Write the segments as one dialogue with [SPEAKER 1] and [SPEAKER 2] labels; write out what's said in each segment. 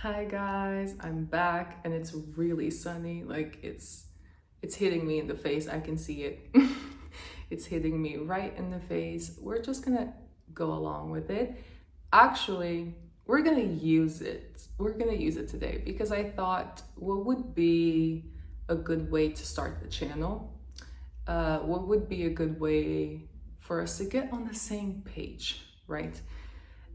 [SPEAKER 1] Hi guys, I'm back and it's really sunny. Like it's hitting me in the face. I can see it. It's hitting me right in the face. We're just gonna go along with it. Actually, we're gonna use it. We're gonna use it today because I thought what would be a good way to start the channel? What would be a good way for us to get on the same page, right?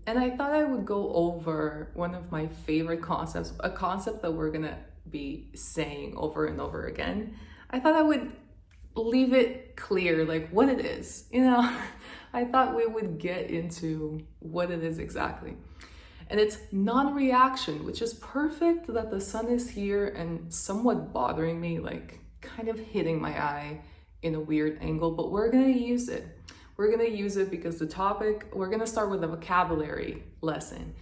[SPEAKER 1] And I thought I would go over one of my favorite concepts, a concept that we're gonna be saying over and over again. I thought I would leave it clear, like what it is. I thought we would get into what it is exactly. And it's non reaction, which is perfect that the sun is here and somewhat bothering me, like kind of hitting my eye in a weird angle, but we're gonna use it. We're gonna use it because we're gonna start with a vocabulary lesson.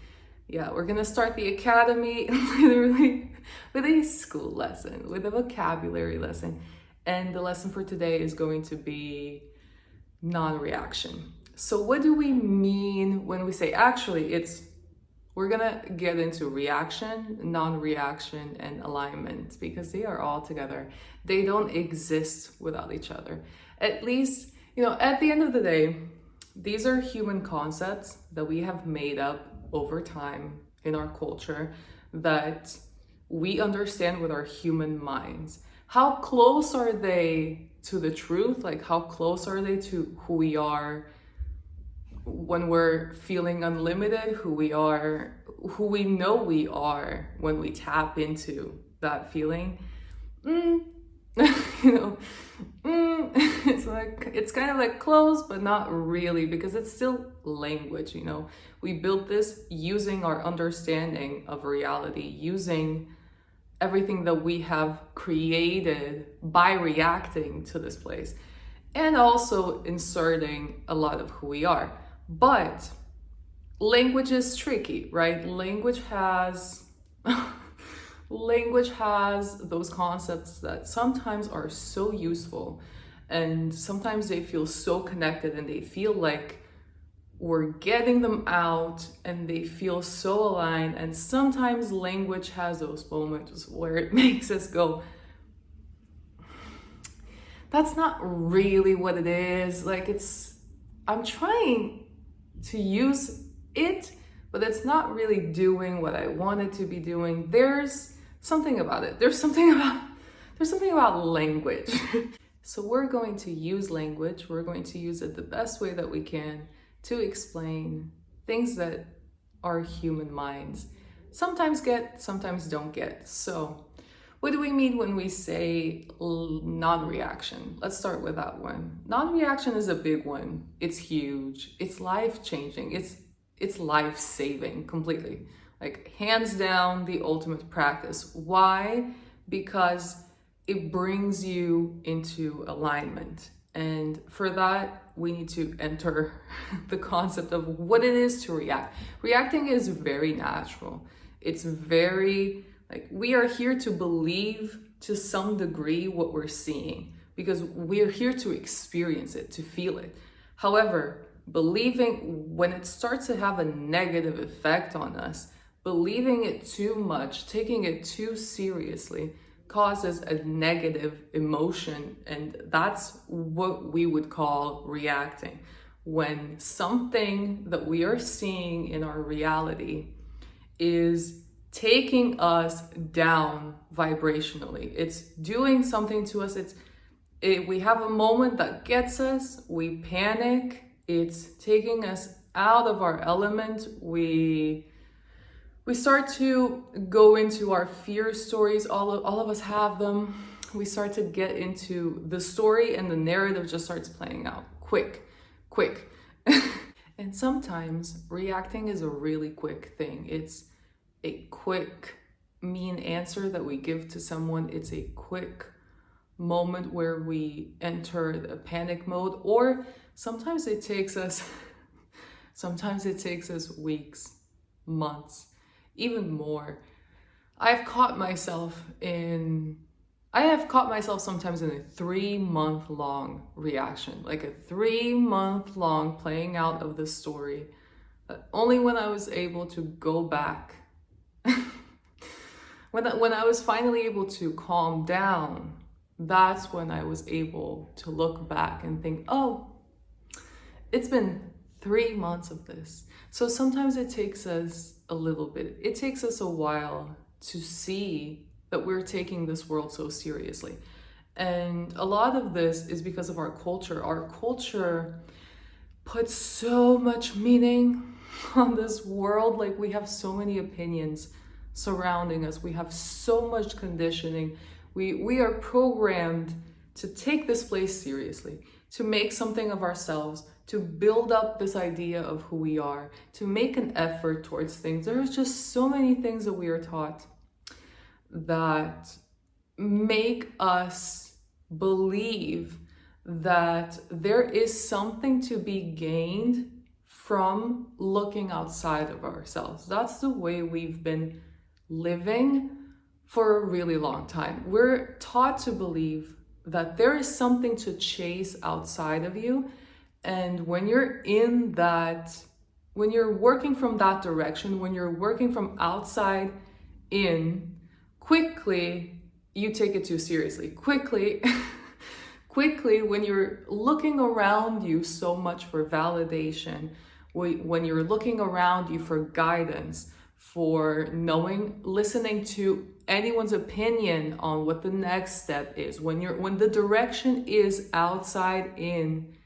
[SPEAKER 1] Yeah, we're gonna start the academy literally with a school lesson, with a vocabulary lesson. And the lesson for today is going to be non-reaction. So what do we mean when we say, we're gonna get into reaction, non-reaction, and alignment because they are all together. They don't exist without each other. At least, at the end of the day, these are human concepts that we have made up over time in our culture that we understand with our human minds. How close are they to the truth? Like, how close are they to who we are when we're feeling unlimited, who we know we are when we tap into that feeling? It's kind of like close, but not really, because it's still language. We built this using our understanding of reality, using everything that we have created by reacting to this place, and also inserting a lot of who we are. But language is tricky, right? Language has those concepts that sometimes are so useful, and sometimes they feel so connected, and they feel like we're getting them out, and they feel so aligned. And sometimes language has those moments where it makes us go, that's not really what it is. I'm trying to use it, but it's not really doing what I want it to be doing. There's something about it. There's something about language. So we're going to use language. We're going to use it the best way that we can to explain things that our human minds sometimes get, sometimes don't get. So what do we mean when we say non-reaction? Let's start with that one. Non-reaction is a big one. It's huge. It's life-changing. It's life-saving completely. Like, hands down, the ultimate practice. Why? Because it brings you into alignment. And for that, we need to enter the concept of what it is to react. Reacting is very natural. It's very, we are here to believe to some degree what we're seeing because we're here to experience it, to feel it. However, believing, when it starts to have a negative effect on us, believing it too much, taking it too seriously, causes a negative emotion, and that's what we would call reacting. When something that we are seeing in our reality is taking us down vibrationally, it's doing something to us, we have a moment that gets us, we panic, it's taking us out of our element, we start to go into our fear stories. All of us have them. We start to get into the story, and the narrative just starts playing out quick. And sometimes reacting is a really quick thing. It's a quick, mean answer that we give to someone. It's a quick moment where we enter the panic mode, or sometimes it takes us weeks, months, even more. I have caught myself sometimes in a 3-month long reaction, like a 3-month long playing out of the story. Only when I was able to go back when I was finally able to calm down, that's when I was able to look back and think, oh, it's been 3 months of this. So sometimes it takes us a little bit, it takes us a while to see that we're taking this world so seriously. And a lot of this is because of our culture. Our culture puts so much meaning on this world. Like, we have so many opinions surrounding us. We have so much conditioning. We are programmed to take this place seriously, to make something of ourselves, to build up this idea of who we are, to make an effort towards things. There's just so many things that we are taught that make us believe that there is something to be gained from looking outside of ourselves. That's the way we've been living for a really long time. We're taught to believe that there is something to chase outside of you. And when you're in that, when you're working from that direction, when you're working from outside in, quickly you take it too seriously. Quickly, when you're looking around you so much for validation, when you're looking around you for guidance, for knowing, listening to anyone's opinion on what the next step is, when the direction is outside in,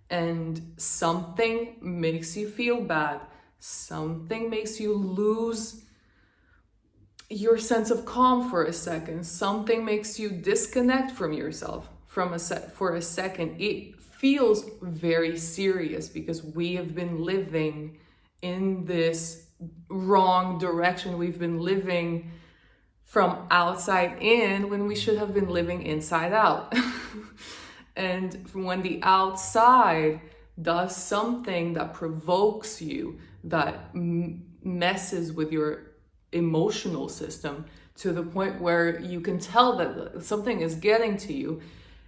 [SPEAKER 1] and something makes you feel bad, something makes you lose your sense of calm for a second, something makes you disconnect from yourself for a second, it feels very serious, because we have been living in this wrong direction. We've been living from outside in when we should have been living inside out. And when the outside does something that provokes you, that messes with your emotional system to the point where you can tell that something is getting to you,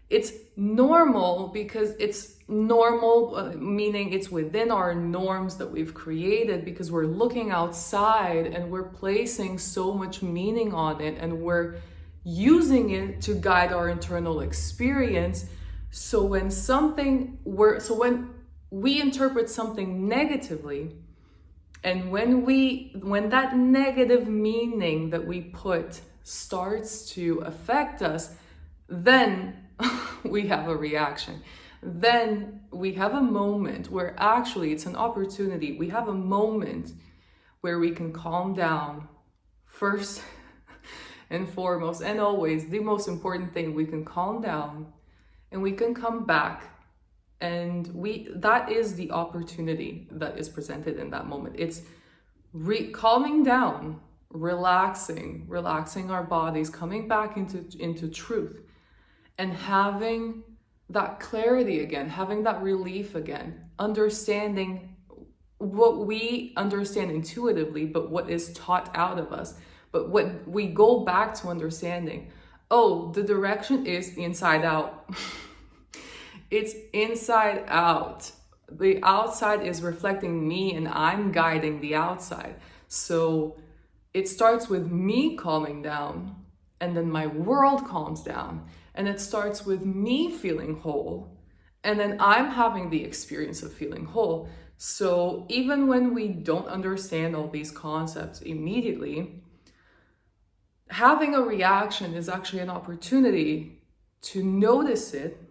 [SPEAKER 1] it's normal, because it's normal, meaning it's within our norms that we've created, because we're looking outside and we're placing so much meaning on it, and we're using it to guide our internal experience. So when we interpret something negatively, and when that negative meaning that we put starts to affect us, then we have a reaction. Then we have a moment where actually it's an opportunity. We have a moment where we can calm down. First and foremost, and always the most important thing, we can calm down and we can come back. And that is the opportunity that is presented in that moment. It's calming down, relaxing our bodies, coming back into truth, and having that clarity again, having that relief again, understanding what we understand intuitively, but what is taught out of us. But what we go back to understanding, oh, the direction is inside out. It's inside out. The outside is reflecting me, and I'm guiding the outside. So it starts with me calming down, and then my world calms down. And it starts with me feeling whole, and then I'm having the experience of feeling whole. So even when we don't understand all these concepts immediately, having a reaction is actually an opportunity to notice it,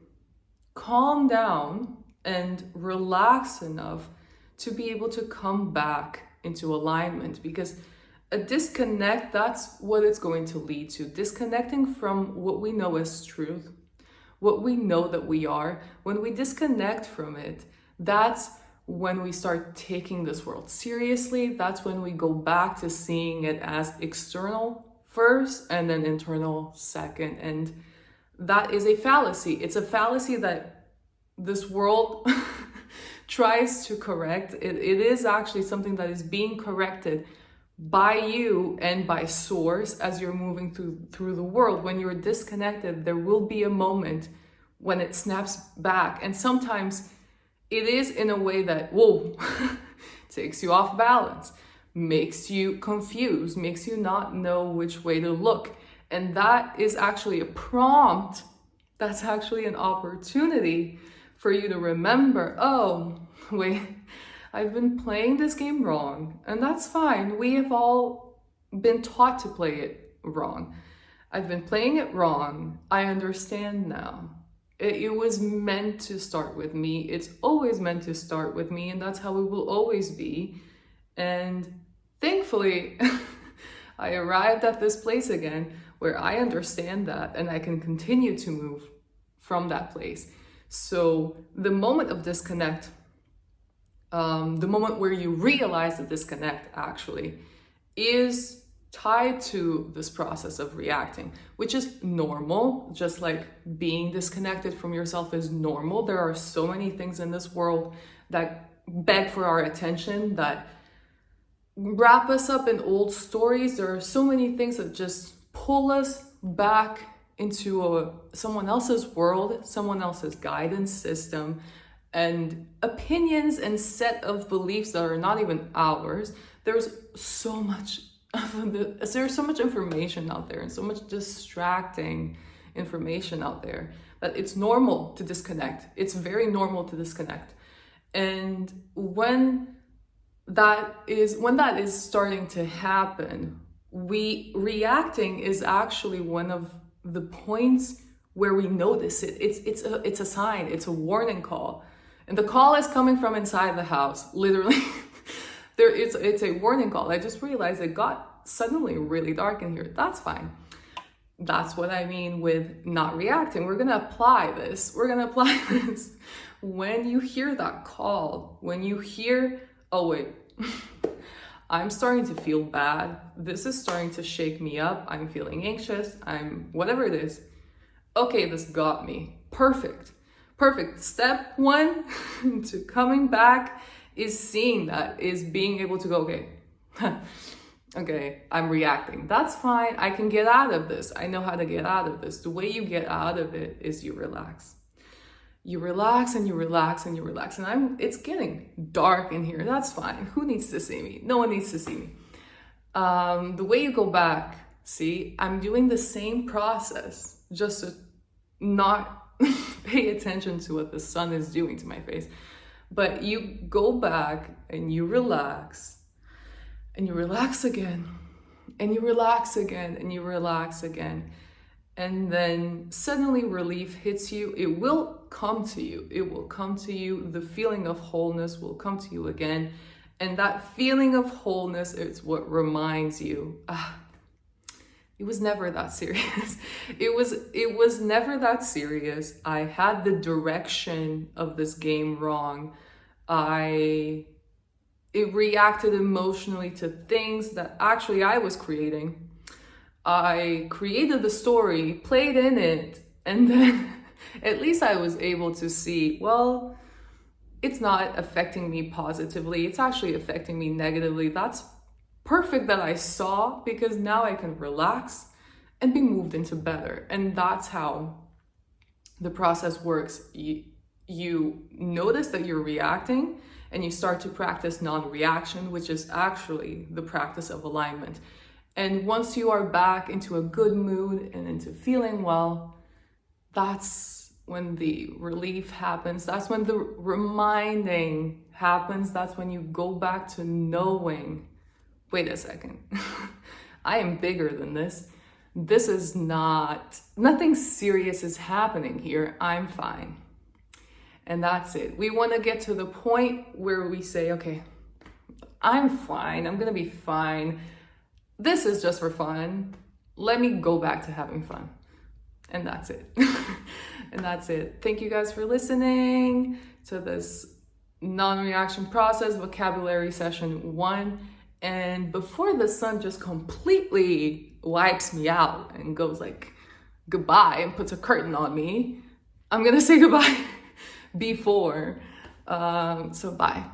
[SPEAKER 1] calm down, and relax enough to be able to come back into alignment. Because a disconnect, that's what it's going to lead to. Disconnecting from what we know as truth, what we know that we are. When we disconnect from it, that's when we start taking this world seriously. That's when we go back to seeing it as external first and then internal second. And that is a fallacy. It's a fallacy that this world tries to correct. It is actually something that is being corrected by you and by source as you're moving through the world. When you're disconnected, there will be a moment when it snaps back. And sometimes it is in a way that, whoa, takes you off balance. makes you confused, makes you not know which way to look. And that is actually a prompt. That's actually an opportunity for you to remember, oh, wait, I've been playing this game wrong. And that's fine. We have all been taught to play it wrong. I've been playing it wrong. I understand now. It was meant to start with me. It's always meant to start with me, and that's how it will always be. And thankfully, I arrived at this place again where I understand that and I can continue to move from that place. So the moment of disconnect, the moment where you realize the disconnect actually is tied to this process of reacting, which is normal. Just like being disconnected from yourself is normal. There are so many things in this world that beg for our attention, that wrap us up in old stories. There are so many things that just pull us back into someone else's world, someone else's guidance system, and opinions and set of beliefs that are not even ours. There's so much information out there and so much distracting information out there that it's normal to disconnect. It's very normal to disconnect. And when that is starting to happen, reacting is actually one of the points where we notice it. It's a sign, it's a warning call. And the call is coming from inside the house, literally. It's a warning call. I just realized it got suddenly really dark in here. That's fine. That's what I mean with not reacting. We're gonna apply this. When you hear that call, when you hear, oh wait, I'm starting to feel bad. This is starting to shake me up. I'm feeling anxious. Whatever it is. Okay, this got me. Perfect. Step one to coming back is seeing that, is being able to go, okay, I'm reacting. That's fine. I can get out of this. I know how to get out of this. The way you get out of it is you relax. You relax and you relax and you relax. And it's getting dark in here. That's fine. Who needs to see me? No one needs to see me. The way you go back, see, I'm doing the same process, just to not pay attention to what the sun is doing to my face. But you go back and you relax and you relax again and you relax again and you relax again. And then suddenly relief hits you. It will come to you. It will come to you. The feeling of wholeness will come to you again. And that feeling of wholeness is what reminds you, it was never that serious. It was never that serious. I had the direction of this game wrong. It reacted emotionally to things that actually I was creating. I created the story, played in it, and then at least I was able to see, well, it's not affecting me positively. It's actually affecting me negatively. That's perfect that I saw, because now I can relax and be moved into better. And that's how the process works. You notice that you're reacting and you start to practice non-reaction, which is actually the practice of alignment. And once you are back into a good mood and into feeling well, that's when the relief happens. That's when the reminding happens. That's when you go back to knowing, wait a second, I am bigger than this. This is nothing serious is happening here. I'm fine. And that's it. We want to get to the point where we say, okay, I'm fine. I'm going to be fine. This is just for fun. Let me go back to having fun. And that's it. And that's it. Thank you guys for listening to this non-reaction process vocabulary session 1. And before the sun just completely wipes me out and goes like goodbye and puts a curtain on me, I'm gonna say goodbye before. So bye.